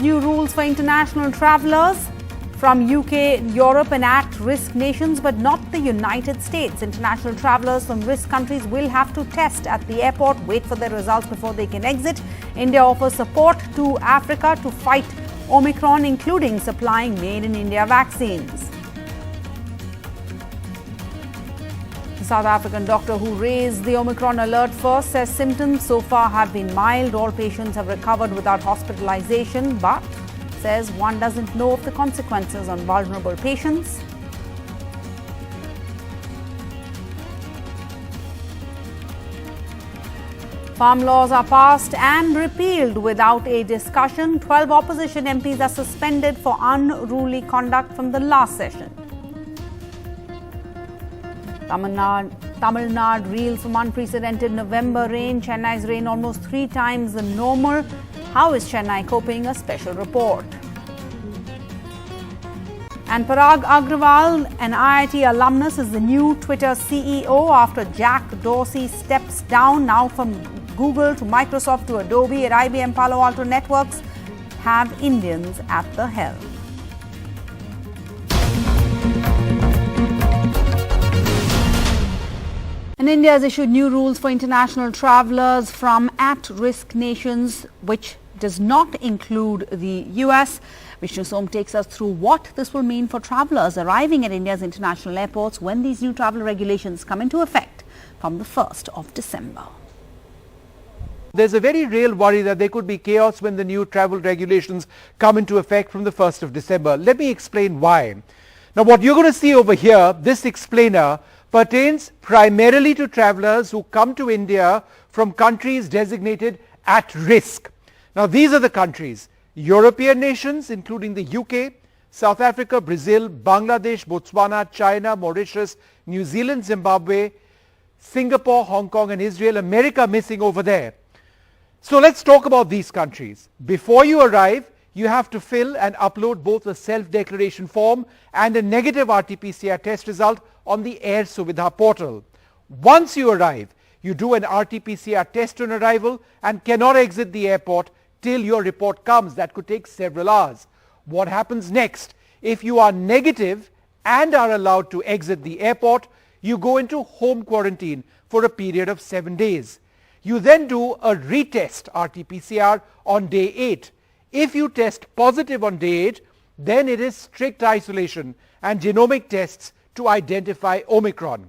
new rules for international travellers from UK, Europe and at-risk nations, but not the United States. International travellers from risk countries will have to test at the airport, wait for their results before they can exit. India offers support to Africa to fight Omicron, including supplying made-in-India vaccines. The South African doctor who raised the Omicron alert first says symptoms so far have been mild. All patients have recovered without hospitalization, but says one doesn't know of the consequences on vulnerable patients. Farm laws are passed and repealed without a discussion. 12 opposition MPs are suspended for unruly conduct from the last session. Tamil Nadu reels from unprecedented November rain. Chennai's rain almost 3 times the normal. How is Chennai coping? A special report. And Parag Agrawal, an IIT alumnus, is the new Twitter CEO after Jack Dorsey steps down. Now from Google to Microsoft to Adobe at IBM Palo Alto Networks have Indians at the helm. And India has issued new rules for international travellers from at-risk nations, which does not include the US. Vishnu Som takes us through what this will mean for travellers arriving at India's international airports when these new travel regulations come into effect from the 1st of December. There's a very real worry that there could be chaos when the new travel regulations come into effect from the 1st of December. Let me explain why. Now, what you're going to see over here, this explainer, pertains primarily to travellers who come to India from countries designated at risk. Now, these are the countries: European nations, including the UK, South Africa, Brazil, Bangladesh, Botswana, China, Mauritius, New Zealand, Zimbabwe, Singapore, Hong Kong and Israel, America missing over there. So let's talk about these countries. Before you arrive, you have to fill and upload both a self-declaration form and a negative RT-PCR test result on the Air Suvidha portal. Once you arrive, you do an RT-PCR test on arrival and cannot exit the airport till your report comes. That could take several hours. What happens next? If you are negative and are allowed to exit the airport, you go into home quarantine for a period of 7 days. You then do a retest RT-PCR on day 8. If you test positive on day 8, then it is strict isolation and genomic tests to identify Omicron.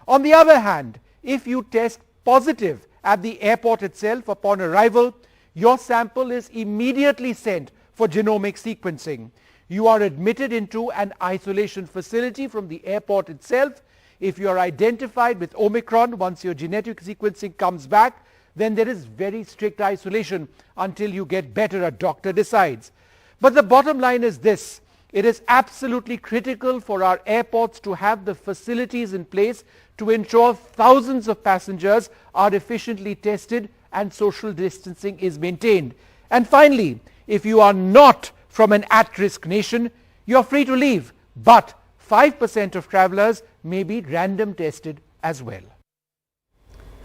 On the other hand, if you test positive at the airport itself upon arrival, your sample is immediately sent for genomic sequencing. You are admitted into an isolation facility from the airport itself. If you are identified with Omicron, once your genetic sequencing comes back, then there is very strict isolation until you get better, a doctor decides. But the bottom line is this: it is absolutely critical for our airports to have the facilities in place to ensure thousands of passengers are efficiently tested and social distancing is maintained. And finally, if you are not from an at-risk nation, you are free to leave, but 5% of travellers may be random tested as well.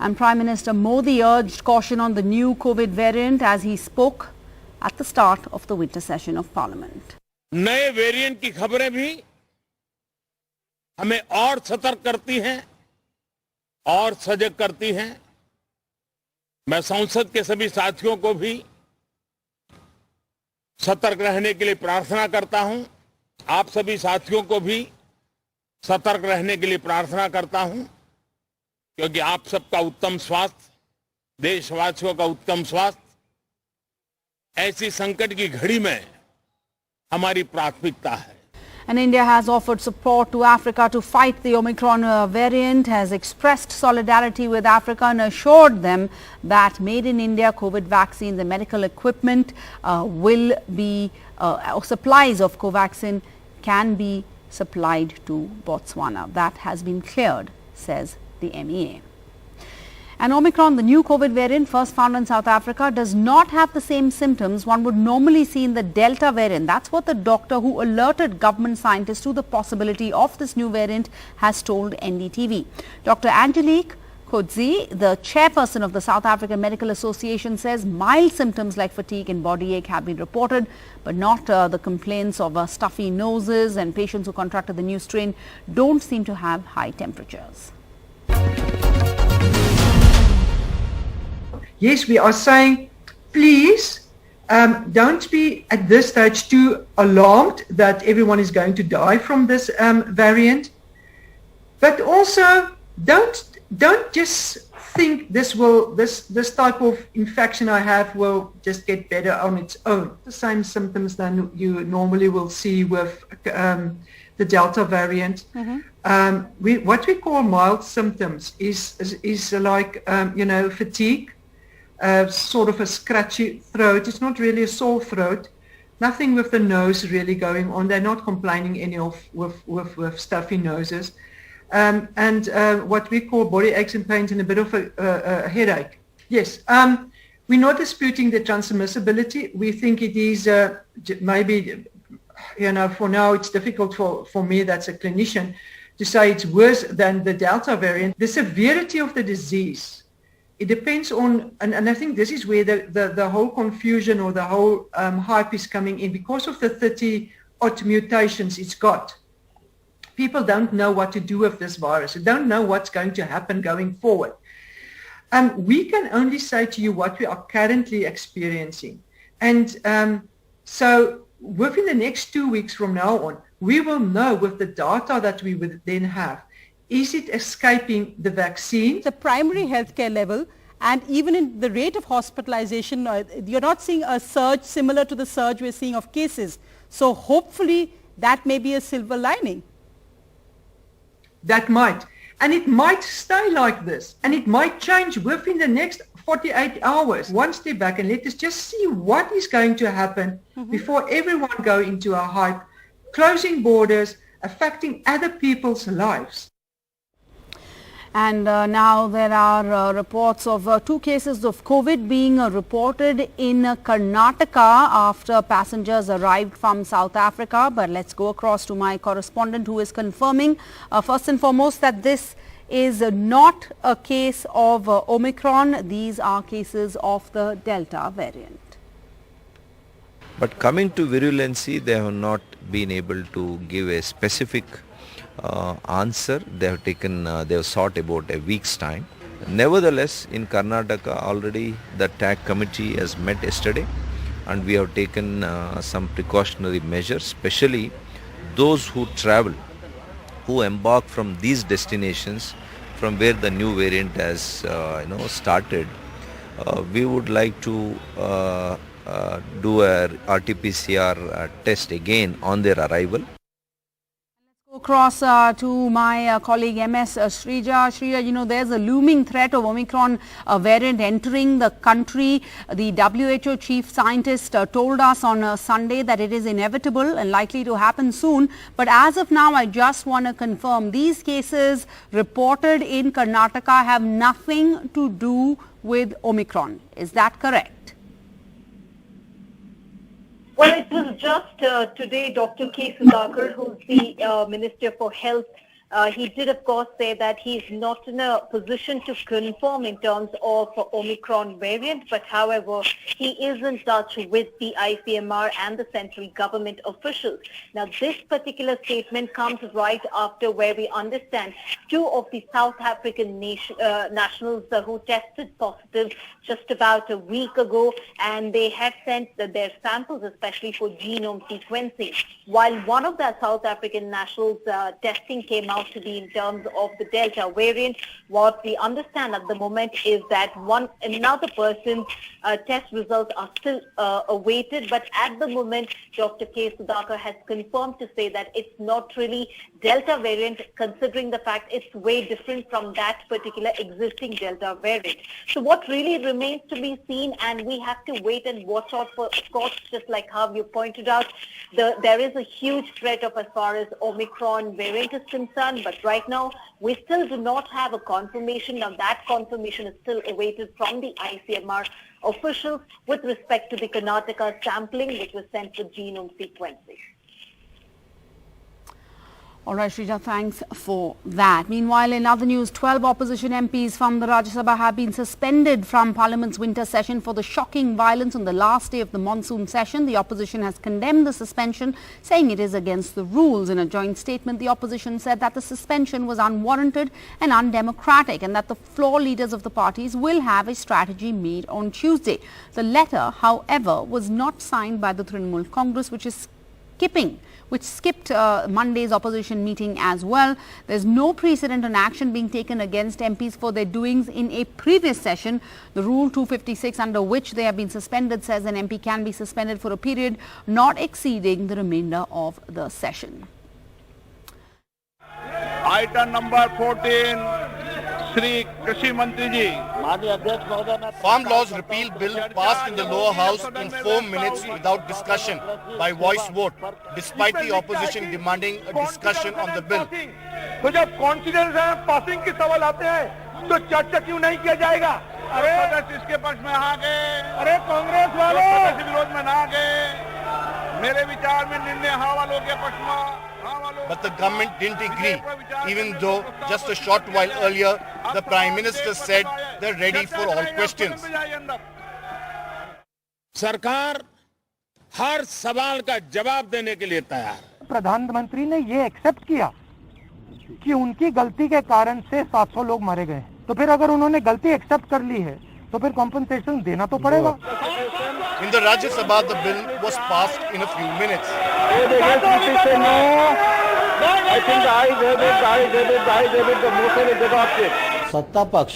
And Prime Minister Modi urged caution on the new COVID variant as he spoke at the start of the winter session of Parliament. नए variant की खबरें भी हमें और सतर्क करती हैं और सजग करती हैं। मैं संसद के सभी साथियों को भी सतर्क रहने के लिए प्रार्थना करता हूं। आप सभी साथियों को भी सतर्क रहने के लिए प्रार्थना करता हूं, क्योंकि आप सबका उत्तम स्वास्थ्य, देशवासियों का उत्तम स्वास्थ्य ऐसी संकट की घड़ी में हमारी प्राथमिकता है। And India has offered support to Africa to fight the Omicron variant, has expressed solidarity with Africa and assured them that made in India COVID vaccines and medical equipment will be, supplies of Covaxin can be supplied to Botswana. That has been cleared, says the MEA. And Omicron, the new COVID variant first found in South Africa, does not have the same symptoms one would normally see in the Delta variant. That's what the doctor who alerted government scientists to the possibility of this new variant has told NDTV. Dr. Angelique Kodzi, the chairperson of the South African Medical Association, says mild symptoms like fatigue and body ache have been reported, but not the complaints of stuffy noses, and patients who contracted the new strain don't seem to have high temperatures. Yes, we are saying, please don't be at this stage too alarmed that everyone is going to die from this variant. But also, don't just think this type of infection I have will just get better on its own. The same symptoms than you normally will see with the Delta variant. Mm-hmm. What we call mild symptoms is like fatigue. Sort of a scratchy throat. It's not really a sore throat. Nothing with the nose really going on. They're not complaining any of with stuffy noses. And what we call body aches and pains and a bit of a headache. Yes. We're not disputing the transmissibility. We think it is maybe, for now it's difficult for me, that's a clinician, to say it's worse than the Delta variant. The severity of the disease, it depends on, and I think this is where the whole confusion or the whole hype is coming in. Because of the 30-odd mutations it's got, people don't know what to do with this virus. They don't know what's going to happen going forward. We can only say to you what we are currently experiencing. And so within the next 2 weeks from now on, we will know with the data that we would then have, is it escaping the vaccine? The primary healthcare level, and even in the rate of hospitalization, you're not seeing a surge similar to the surge we're seeing of cases. So hopefully that may be a silver lining. That might. And it might stay like this. And it might change within the next 48 hours. One step back and let us just see what is going to happen before everyone go into a hype, closing borders, affecting other people's lives. And now there are reports of 2 cases of COVID being reported in Karnataka after passengers arrived from South Africa. But let's go across to my correspondent who is confirming first and foremost that this is not a case of Omicron. These are cases of the Delta variant. But coming to virulency, they have not been able to give a specific answer. They have sought about a week's time. Nevertheless, in Karnataka already the TAG committee has met yesterday, and we have taken some precautionary measures, especially those who travel, who embark from these destinations from where the new variant has started. We would like to do a RT-PCR test again on their arrival. Across to my colleague MS Shrija. Shrija, there's a looming threat of Omicron variant entering the country. The WHO chief scientist told us on Sunday that it is inevitable and likely to happen soon. But as of now, I just want to confirm these cases reported in Karnataka have nothing to do with Omicron. Is that correct? Well, it was just today Dr. K. Sudhakar, who's the Minister for Health, he did, of course, say that he's not in a position to confirm in terms of Omicron variant, but however, he is in touch with the ICMR and the central government officials. Now, this particular statement comes right after where we understand 2 of the South African nationals who tested positive just about a week ago, and they had sent their samples, especially for genome sequencing. While one of the South African nationals' testing came out to be in terms of the Delta variant, what we understand at the moment is that another person's test results are still awaited. But at the moment, Dr. K. Sudhakar has confirmed to say that it's not really Delta variant, considering the fact it's way different from that particular existing Delta variant. So what really remains to be seen, and we have to wait and watch out for, of course, just like how you pointed out, there is a huge threat of as far as Omicron variant is concerned. But right now, we still do not have a confirmation. Now, that confirmation is still awaited from the ICMR officials with respect to the Karnataka sampling, which was sent for genome sequencing. All right, Shrija, thanks for that. Meanwhile, in other news, 12 opposition MPs from the Rajya Sabha have been suspended from Parliament's winter session for the shocking violence on the last day of the monsoon session. The opposition has condemned the suspension, saying it is against the rules. In a joint statement, the opposition said that the suspension was unwarranted and undemocratic and that the floor leaders of the parties will have a strategy made on Tuesday. The letter, however, was not signed by the Trinamool Congress, which skipped Monday's opposition meeting as well. There's no precedent on action being taken against MPs for their doings in a previous session. The Rule 256 under which they have been suspended says an MP can be suspended for a period not exceeding the remainder of the session. Item number 14, Shri Krishi Mantri ji. Farm Laws Repeal Bill passed in the lower house in 4 minutes without discussion by voice vote, despite the opposition demanding a discussion on the bill. तो जब confidence है passing की सवाल आते हैं तो चर्चा क्यों नहीं किया जाएगा? अरे सदस्य इसके पक्ष में आ गए, अरे कांग्रेस वाले सदस्य विरोध में ना गए. मेरे विचार में निर्णय हाँ वालों के पक्ष में. But the government didn't agree, even though just a short while earlier, the Prime Minister said they're ready for all questions. सरकार हर सवाल का जवाब देने के लिए तैयार. प्रधानमंत्री ने ये एक्सेप्ट किया कि उनकी गलती के कारण से 700 लोग मारे गए. तो फिर अगर उन्होंने गलती एक्सेप्ट कर ली है तो फिर कॉम्पनसेशन देना तो पड़ेगा. In the Rajya Sabha, the bill was passed in a few minutes. सत्ता पक्ष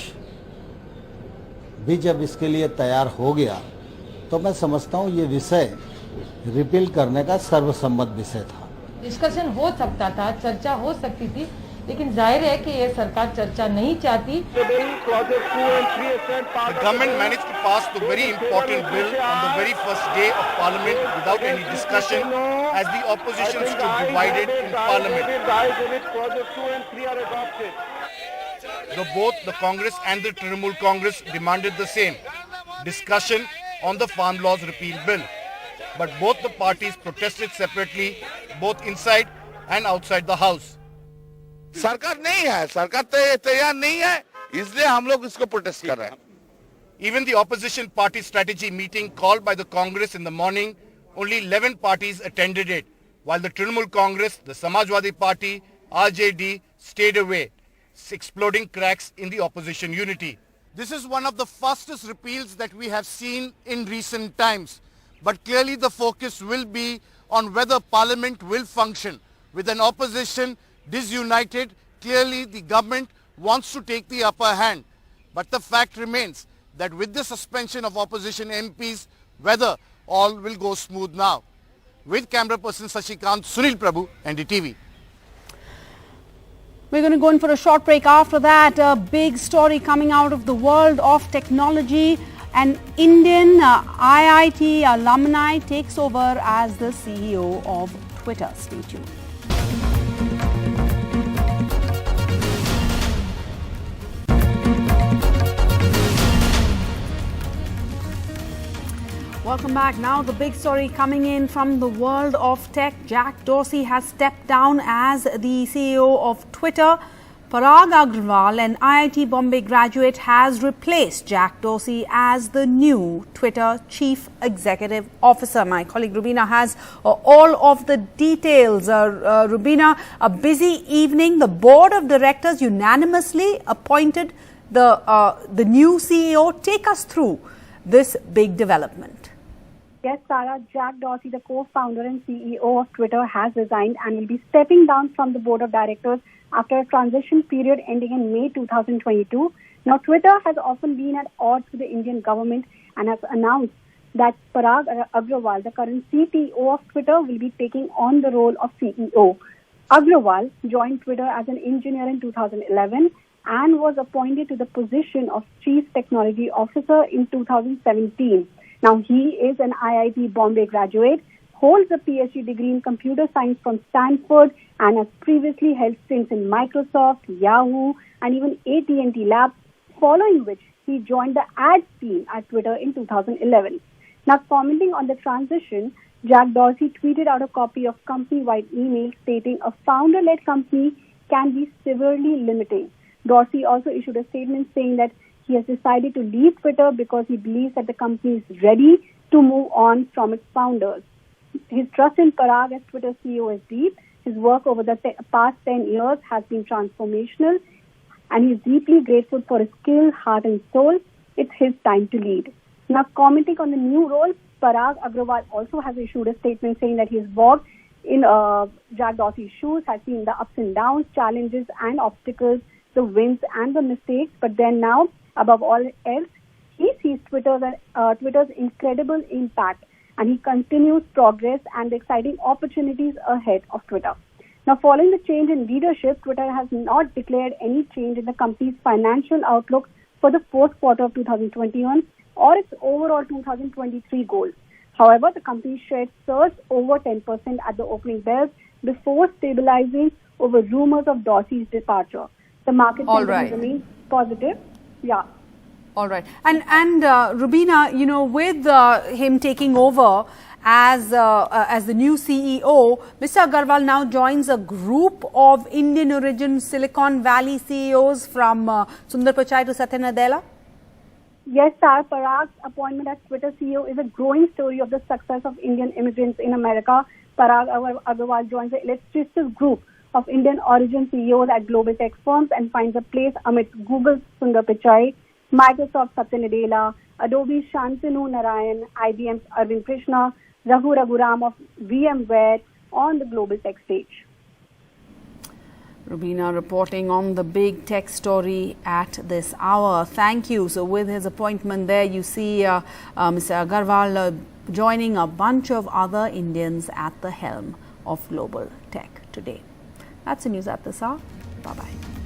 भी जब इसके लिए तैयार हो गया तो मैं समझता हूँ ये विषय रिपील करने का सर्वसम्मत विषय था. डिस्कशन हो सकता था, चर्चा हो सकती थी, लेकिन जाहिर है कि ये सरकार चर्चा नहीं चाहती. The government managed to pass the very important bill on the very first day of Parliament without any discussion, as the opposition stood divided in Parliament. Both the Congress and the Trinamool Congress demanded the same, discussion on the Farm Laws Repeal Bill. But both the parties protested separately, both inside and outside the House. सरकार नहीं है, सरकार तैयार नहीं है, इसलिए हम लोग इसको प्रोटेस्ट कर रहे हैं. Even the opposition party strategy meeting called by the Congress in the morning, only 11 parties attended it, while the Trinamool Congress, the Samajwadi Party, RJD stayed away, exploding cracks in the opposition unity. This is one of the fastest repeals that we have seen in recent times, but clearly the focus will be on whether Parliament will function. With an opposition disunited, clearly the government wants to take the upper hand. But the fact remains that with the suspension of opposition MPs, whether all will go smooth now. With camera person Sashikant, Sunil Prabhu, NDTV. We're going to go in for a short break. After that, a big story coming out of the world of technology. An Indian IIT alumni takes over as the CEO of Twitter. Stay tuned. Welcome back. Now the big story coming in from the world of tech. Jack Dorsey has stepped down as the CEO of Twitter. Parag Agrawal, an IIT Bombay graduate, has replaced Jack Dorsey as the new Twitter Chief Executive Officer. My colleague Rubina has all of the details. Rubina, a busy evening. The board of directors unanimously appointed the new CEO. Take us through this big development. Yes, Sarah, Jack Dorsey, the co-founder and CEO of Twitter, has resigned and will be stepping down from the board of directors after a transition period ending in May 2022. Now, Twitter has often been at odds with the Indian government and has announced that Parag Agrawal, the current CTO of Twitter, will be taking on the role of CEO. Agrawal joined Twitter as an engineer in 2011 and was appointed to the position of Chief Technology Officer in 2017. Now, he is an IIT Bombay graduate, holds a PhD degree in computer science from Stanford, and has previously held stints in Microsoft, Yahoo, and even AT&T Labs, following which he joined the ads team at Twitter in 2011. Now, commenting on the transition, Jack Dorsey tweeted out a copy of company-wide email stating a founder-led company can be severely limiting. Dorsey also issued a statement saying that he has decided to leave Twitter because he believes that the company is ready to move on from its founders. His trust in Parag as Twitter CEO is deep. His work over the past 10 years has been transformational, and he is deeply grateful for his skill, heart and soul. It's his time to lead. Now, commenting on the new role, Parag Agrawal also has issued a statement saying that he has walked in Jack Dorsey's shoes, has seen the ups and downs, challenges and obstacles, the wins and the mistakes, but then now, above all else, he sees Twitter's incredible impact, and he continues progress and the exciting opportunities ahead of Twitter. Now, following the change in leadership, Twitter has not declared any change in the company's financial outlook for the fourth quarter of 2021 or its overall 2023 goals. However, the company's shares surged over 10% at the opening bells before stabilizing over rumors of Dorsey's departure. The market remains positive. Yeah. All right. And Rubina, you know, with him taking over as the new CEO, Mr. Agarwal now joins a group of Indian origin Silicon Valley CEOs from Sundar Pichai to Satya Nadella. Yes, sir. Parag's appointment as Twitter CEO is a growing story of the success of Indian immigrants in America. Parag Agrawal joins the illustrious group of Indian origin CEOs at global tech firms and finds a place amidst Google's Sundar Pichai, Microsoft's Satya Nadella, Adobe's Shantanu Narayan, IBM's Arvind Krishna, Raghu Raghuram of VMware on the global tech stage. Rubina reporting on the big tech story at this hour. Thank you. So with his appointment there, you see Mr. Agarwal joining a bunch of other Indians at the helm of global tech today. That's the news at this hour. Bye-bye.